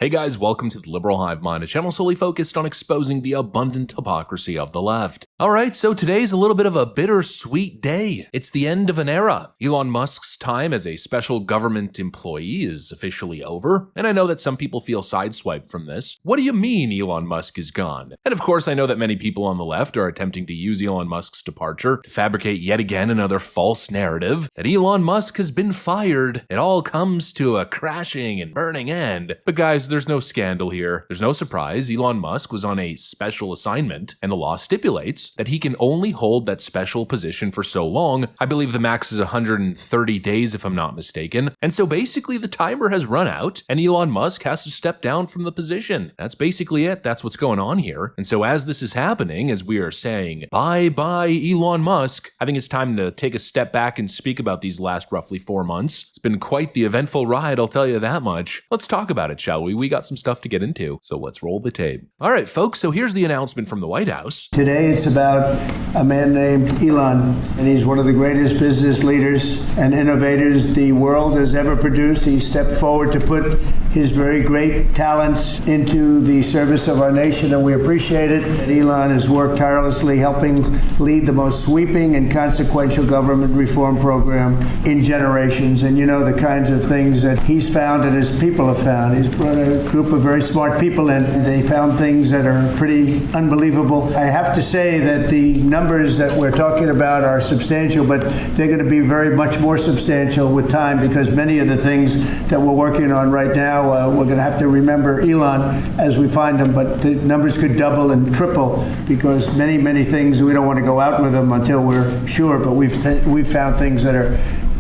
Hey guys, welcome to the Liberal Hive Mind, a channel solely focused on exposing the abundant hypocrisy of the left. Alright, so today's a little bit of a bittersweet day. It's the end of an era. Elon Musk's time as a special government employee is officially over, and I know that some people feel sideswiped from this. What do you mean Elon Musk is gone? And of course, I know that many people on the left are attempting to use Elon Musk's departure to fabricate yet again another false narrative that Elon Musk has been fired. It all comes to a crashing and burning end. But guys, there's no scandal here. There's no surprise. Elon Musk was on a special assignment, and the law stipulates that he can only hold that special position for so long. I believe the max is 130 days if I'm not mistaken. And so basically the timer has run out and Elon Musk has to step down from the position. That's basically it. That's what's going on here. And so as this is happening, as we are saying bye-bye Elon Musk, I think it's time to take a step back and speak about these last roughly 4 months. It's been quite the eventful ride, I'll tell you that much. Let's talk about it, shall we? We got some stuff to get into, so let's roll the tape. All right, folks, so here's the announcement from the White House. Today it's about a man named Elon, and he's one of the greatest business leaders and innovators the world has ever produced. He stepped forward to put his very great talents into the service of our nation, and we appreciate it. And Elon has worked tirelessly helping lead the most sweeping and consequential government reform program in generations. And you know the kinds of things that he's found and his people have found. He's brought a group of very smart people in, and they found things that are pretty unbelievable. I have to say that the numbers that we're talking about are substantial, but they're going to be very much more substantial with time, because many of the things that we're working on right now, we're going to have to remember Elon as we find them, but the numbers could double and triple, because many things we don't want to go out with them until we're sure, but we've found things that are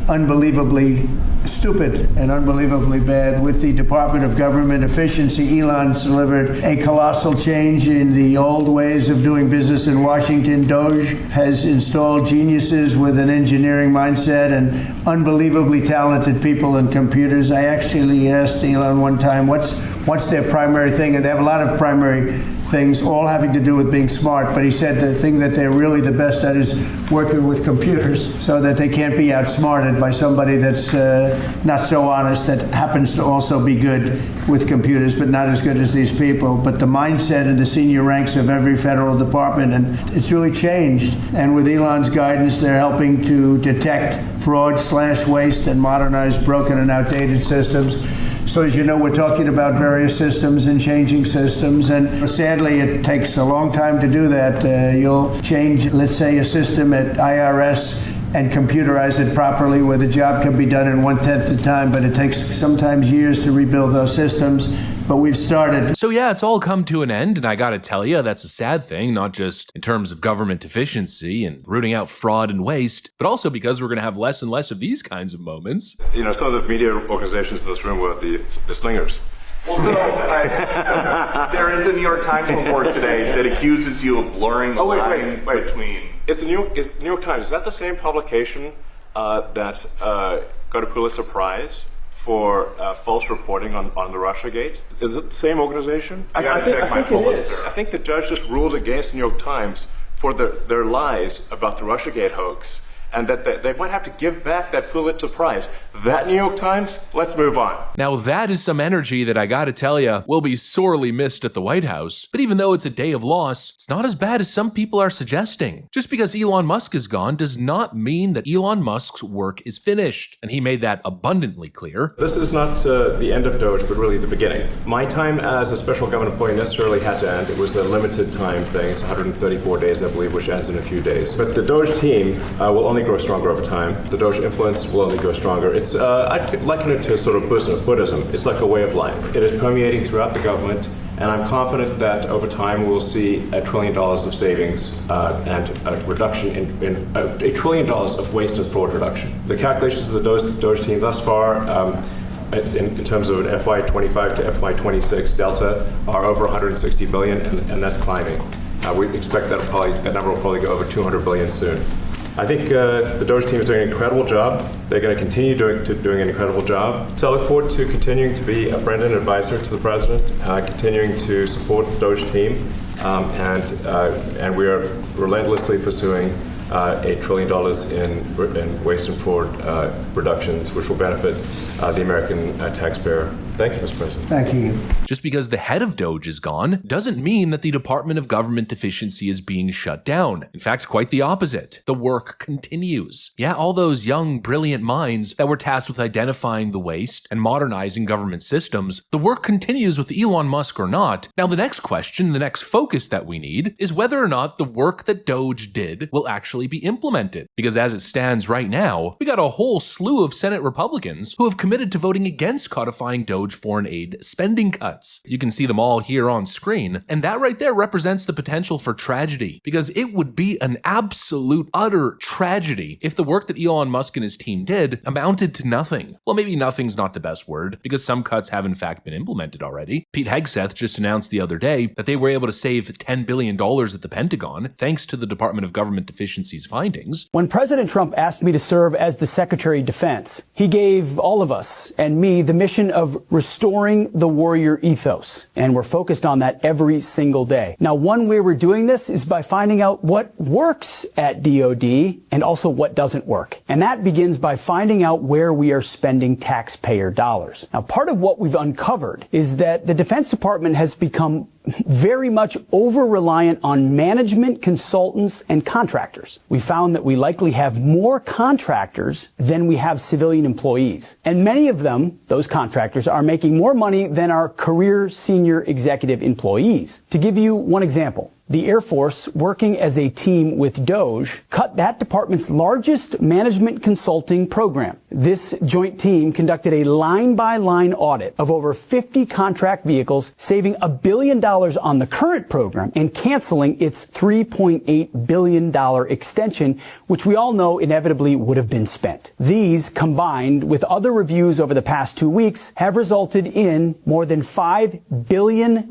unbelievably stupid and unbelievably bad. With the Department of Government Efficiency, Elon's delivered a colossal change in the old ways of doing business in Washington. DOGE has installed geniuses with an engineering mindset and unbelievably talented people in computers. I actually asked Elon one time, what's their primary thing? And they have a lot of primary things, all having to do with being smart, but he said the thing that they're really the best at is working with computers, so that they can't be outsmarted by somebody that's not so honest, that happens to also be good with computers, but not as good as these people. But the mindset in the senior ranks of every federal department, and it's really changed. And with Elon's guidance, they're helping to detect fraud, slash waste, and modernize broken and outdated systems. So as you know, we're talking about various systems and changing systems, and sadly it takes a long time to do that. You'll change, let's say, a system at IRS and computerize it properly where the job can be done in 1/10 the time, but it takes sometimes years to rebuild those systems. But we've started. So yeah, it's all come to an end, and I gotta tell you, that's a sad thing, not just in terms of government efficiency and rooting out fraud and waste, but also because we're gonna have less and less of these kinds of moments. You know, some of the media organizations in this room were the slingers. Also, there is a New York Times report today that accuses you of blurring the line between... It's the New York Times. Is that the same publication that got a Pulitzer Prize for false reporting on the Russiagate? Is it the same organization? I think it is. I think the judge just ruled against the New York Times for their lies about the Russiagate hoax, and that they might have to give back that Pulitzer Prize. That New York Times, let's move on. Now that is some energy that I gotta tell ya will be sorely missed at the White House. But even though it's a day of loss, it's not as bad as some people are suggesting. Just because Elon Musk is gone does not mean that Elon Musk's work is finished, and he made that abundantly clear. This is not the end of DOGE, but really the beginning. My time as a special government employee necessarily had to end. It was a limited time thing. It's 134 days, I believe, which ends in a few days. But the DOGE team will only grow stronger over time. The DOGE influence will only grow stronger. I'd liken it to sort of Buddhism. It's like a way of life. It is permeating throughout the government, and I'm confident that over time we'll see $1 trillion of savings and a reduction in $1 trillion of waste and fraud reduction. The calculations of the DOGE team thus far, in terms of an FY25 to FY26 delta, are over 160 billion, and that's climbing. We expect that number will probably go over 200 billion soon. I think the DOGE team is doing an incredible job. They're going to continue doing an incredible job. So I look forward to continuing to be a friend and advisor to the president, continuing to support the DOGE team, and we are relentlessly pursuing $8 trillion in waste and fraud reductions, which will benefit the American taxpayer Thank you, Mr. President. Thank you. Just because the head of DOGE is gone doesn't mean that the Department of Government Efficiency is being shut down. In fact, quite the opposite. The work continues. Yeah, all those young, brilliant minds that were tasked with identifying the waste and modernizing government systems, the work continues with Elon Musk or not. Now, the next question, the next focus that we need is whether or not the work that DOGE did will actually be implemented. Because as it stands right now, we got a whole slew of Senate Republicans who have committed to voting against codifying DOGE foreign aid spending cuts. You can see them all here on screen, and that right there represents the potential for tragedy, because it would be an absolute, utter tragedy if the work that Elon Musk and his team did amounted to nothing. Well, maybe nothing's not the best word, because some cuts have in fact been implemented already. Pete Hegseth just announced the other day that they were able to save $10 billion at the Pentagon thanks to the Department of Government Efficiency's findings. When President Trump asked me to serve as the Secretary of Defense, he gave all of us and me the mission of restoring the warrior ethos, and we're focused on that every single day. Now, one way we're doing this is by finding out what works at DOD and also what doesn't work. And that begins by finding out where we are spending taxpayer dollars. Now, part of what we've uncovered is that the Defense Department has become very much over-reliant on management, consultants, and contractors. We found that we likely have more contractors than we have civilian employees. And many of them, those contractors, are making more money than our career senior executive employees. To give you one example, the Air Force, working as a team with DOGE, cut that department's largest management consulting program. This joint team conducted a line-by-line audit of over 50 contract vehicles, saving $1 billion on the current program and canceling its $3.8 billion extension, which we all know inevitably would have been spent. These, combined with other reviews over the past 2 weeks, have resulted in more than $5 billion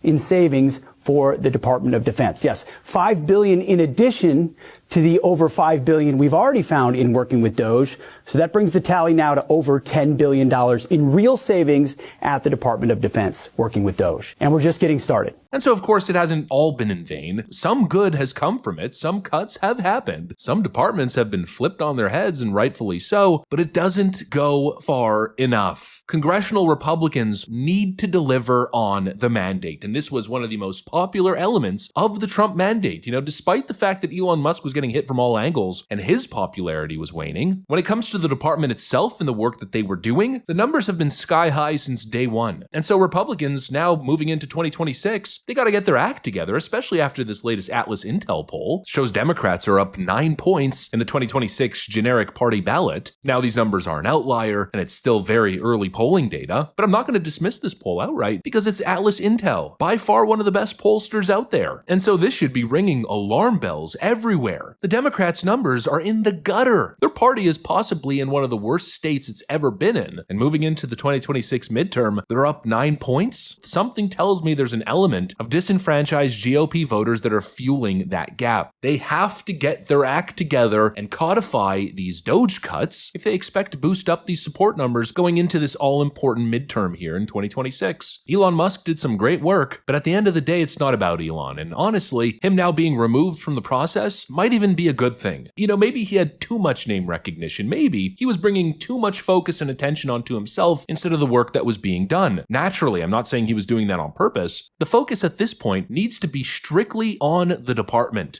in savings for the Department of Defense. Yes, $5 billion in addition to the over $5 billion we've already found in working with DOGE. So that brings the tally now to over $10 billion in real savings at the Department of Defense working with DOGE. And we're just getting started. And so, of course, it hasn't all been in vain. Some good has come from it. Some cuts have happened. Some departments have been flipped on their heads, and rightfully so, but it doesn't go far enough. Congressional Republicans need to deliver on the mandate. And this was one of the most popular elements of the Trump mandate. You know, despite the fact that Elon Musk was getting hit from all angles and his popularity was waning, when it comes to the department itself and the work that they were doing, the numbers have been sky high since day one. And so Republicans now moving into 2026, they got to get their act together, especially after this latest Atlas Intel poll shows Democrats are up 9 points in the 2026 generic party ballot. Now, these numbers are an outlier and it's still very early polling data, but I'm not going to dismiss this poll outright because it's Atlas Intel, by far one of the best pollsters out there. And so this should be ringing alarm bells everywhere. The Democrats' numbers are in the gutter. Their party is possibly in one of the worst states it's ever been in. And moving into the 2026 midterm, they're up 9 points. Something tells me there's an element of disenfranchised GOP voters that are fueling that gap. They have to get their act together and codify these DOGE cuts if they expect to boost up these support numbers going into this all-important midterm here in 2026. Elon Musk did some great work, but at the end of the day, it's not about Elon. And honestly, him now being removed from the process might even be a good thing. You know, maybe he had too much name recognition. Maybe he was bringing too much focus and attention onto himself instead of the work that was being done. Naturally, I'm not saying he was doing that on purpose. The focus at this point needs to be strictly on the Department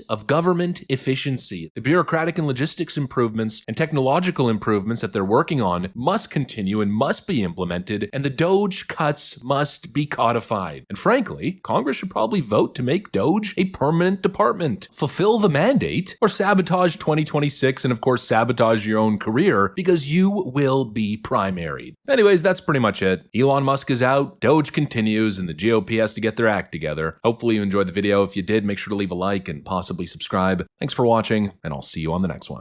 of Government Efficiency. The bureaucratic and logistics improvements and technological improvements that they're working on must continue and must be implemented, and the DOGE cuts must be codified. And frankly, Congress should probably vote to make DOGE a permanent department. Fulfill the mandate or sabotage 2026 and of course sabotage your own career because you will be primaried. Anyways, that's pretty much it. Elon Musk is out, DOGE continues, and the GOP has to get their act together. Hopefully you enjoyed the video. If you did, make sure to leave a like and possibly subscribe. Thanks for watching, and I'll see you on the next one.